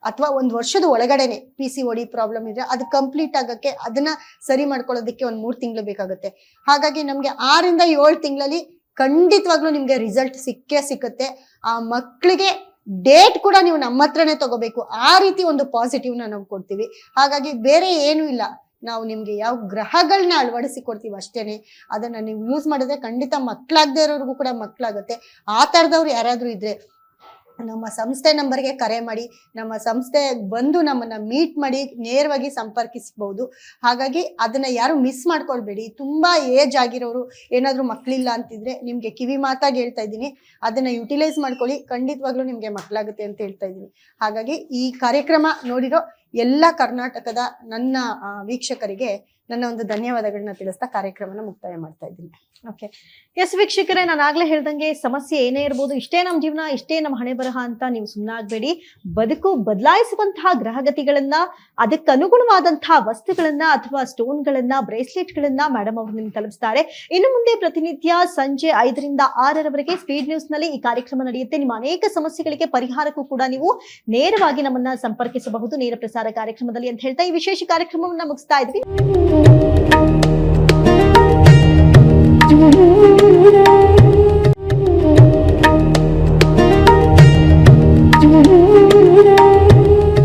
ಅಥವಾ 1 ವರ್ಷದ ಒಳಗಡೆನೆ PCOD ಪ್ರಾಬ್ಲಮ್ ಇದ್ರೆ ಅದು ಕಂಪ್ಲೀಟ್ ಆಗಕ್ಕೆ, ಅದನ್ನ ಸರಿ ಮಾಡ್ಕೊಳ್ಳೋದಕ್ಕೆ 1-3 ತಿಂಗಳು ಬೇಕಾಗುತ್ತೆ. ಹಾಗಾಗಿ ನಮ್ಗೆ 6 ರಿಂದ 7 ತಿಂಗಳಲ್ಲಿ ಖಂಡಿತವಾಗ್ಲೂ ನಿಮ್ಗೆ ರಿಸಲ್ಟ್ ಸಿಕ್ಕತ್ತೆ. ಆ ಮಕ್ಕಳಿಗೆ ಡೇಟ್ ಕೂಡ ನೀವು ನಮ್ಮ ಹತ್ರನೇ ತಗೋಬೇಕು, ಆ ರೀತಿ ಒಂದು ಪಾಸಿಟಿವ್ ನಾವು ಕೊಡ್ತೀವಿ. ಹಾಗಾಗಿ ಬೇರೆ ಏನೂ ಇಲ್ಲ, ನಾವು ನಿಮ್ಗೆ ಯಾವ ಗ್ರಹಗಳನ್ನ ಅಳವಡಿಸಿ ಕೊಡ್ತೀವಿ ಅಷ್ಟೇನೆ. ಅದನ್ನ ನೀವು ಯೂಸ್ ಮಾಡಿದ್ರೆ ಖಂಡಿತ ಮಕ್ಕಳಾಗದೆ ಇರೋರ್ಗು ಕೂಡ ಮಕ್ಕಳಾಗುತ್ತೆ. ಆ ತರದವ್ರು ಯಾರಾದ್ರೂ ಇದ್ರೆ ನಮ್ಮ ಸಂಸ್ಥೆ ನಂಬರ್ಗೆ ಕರೆ ಮಾಡಿ, ನಮ್ಮ ಸಂಸ್ಥೆ ಬಂದು ನಮ್ಮನ್ನ ಮೀಟ್ ಮಾಡಿ ನೇರವಾಗಿ ಸಂಪರ್ಕಿಸಬಹುದು. ಹಾಗಾಗಿ ಅದನ್ನ ಯಾರು ಮಿಸ್ ಮಾಡ್ಕೊಳ್ಬೇಡಿ. ತುಂಬಾ ಏಜ್ ಆಗಿರೋರು, ಏನಾದ್ರು ಮಕ್ಕಳಿಲ್ಲ ಅಂತಿದ್ರೆ ನಿಮ್ಗೆ ಕಿವಿ ಮಾತಾಗಿ ಹೇಳ್ತಾ ಇದ್ದೀನಿ, ಅದನ್ನ ಯುಟಿಲೈಸ್ ಮಾಡ್ಕೊಳ್ಳಿ, ಖಂಡಿತವಾಗ್ಲೂ ನಿಮ್ಗೆ ಮಕ್ಕಳಾಗುತ್ತೆ ಅಂತ ಹೇಳ್ತಾ ಇದ್ದೀನಿ. ಹಾಗಾಗಿ ಈ ಕಾರ್ಯಕ್ರಮ ನೋಡಿರೋ ಎಲ್ಲ ಕರ್ನಾಟಕದ ನನ್ನ ವೀಕ್ಷಕರಿಗೆ ನನ್ನ ಒಂದು ಧನ್ಯವಾದಗಳನ್ನ ತಿಳಿಸ್ತಾ ಕಾರ್ಯಕ್ರಮನ ಮುಕ್ತಾಯ ಮಾಡ್ತಾ ಇದ್ದೀನಿ. ಓಕೆ, ಎಸ್ ವೀಕ್ಷಕರೇ, ನಾನು ಆಗ್ಲೇ ಹೇಳ್ದಂಗೆ ಸಮಸ್ಯೆ ಏನೇ ಇರ್ಬೋದು, ಇಷ್ಟೇ ನಮ್ಮ ಜೀವನ, ಇಷ್ಟೇ ನಮ್ಮ ಹಣೆ ಬರಹ ಅಂತ ನೀವು ಸುಮ್ಮನಾಗಬೇಡಿ. ಬದುಕು ಬದಲಾಯಿಸುವಂತಹ ಗ್ರಹಗತಿಗಳನ್ನ, ಅದಕ್ಕೆ ಅನುಗುಣವಾದಂತಹ ವಸ್ತುಗಳನ್ನ ಅಥವಾ ಸ್ಟೋನ್ಗಳನ್ನ, ಬ್ರೇಸ್ಲೆಟ್ಗಳನ್ನ ಮೇಡಮ್ ಅವರು ನಿಮ್ಗೆ ತಲುಪಿಸ್ತಾರೆ. ಇನ್ನು ಮುಂದೆ ಪ್ರತಿನಿತ್ಯ ಸಂಜೆ 5 ರಿಂದ 6 ಸ್ಪೀಡ್ ನ್ಯೂಸ್ ನಲ್ಲಿ ಈ ಕಾರ್ಯಕ್ರಮ ನಡೆಯುತ್ತೆ. ನಿಮ್ಮ ಅನೇಕ ಸಮಸ್ಯೆಗಳಿಗೆ ಪರಿಹಾರಕ್ಕೂ ಕೂಡ ನೀವು ನೇರವಾಗಿ ನಮ್ಮನ್ನ ಸಂಪರ್ಕಿಸಬಹುದು ನೇರ ಪ್ರಸಾರ ಕಾರ್ಯಕ್ರಮದಲ್ಲಿ ಅಂತ ಹೇಳ್ತಾ ಈ ವಿಶೇಷ ಕಾರ್ಯಕ್ರಮವನ್ನ ಮುಗಿಸ್ತಾ ಇದ್ವಿ.